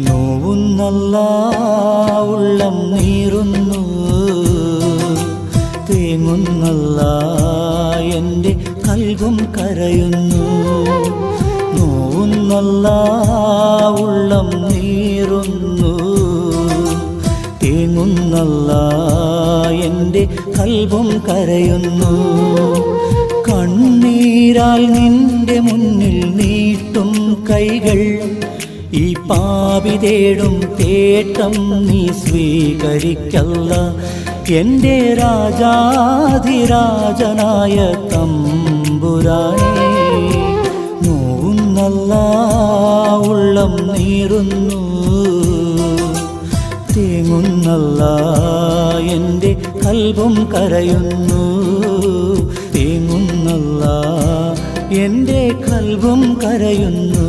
നോവുന്നല്ല ഉള്ളം നീറുന്നു, തേങ്ങുന്നല്ല എൻ്റെ കൽബും കരയുന്നു. നോവുന്നല്ല ഉള്ളം നീറുന്നു, തേങ്ങുന്നല്ല എൻ്റെ കൽബും കരയുന്നു. കണ്ണീരാൽ നിന്റെ മുന്നിൽ നീട്ടും കൈകൾ, ഈ പാപി തേടും തേട്ടം നീ സ്വീകരിക്കല്ല. എൻ്റെ രാജാധിരാജനായ തമ്പുരാനേ, നോവുന്നല്ല ഉള്ളം നീറുന്നു, തേങ്ങുന്നല്ല എൻ്റെ കൽബും കരയുന്നു. തേങ്ങുന്നല്ല എൻ്റെ കൽബും കരയുന്നു.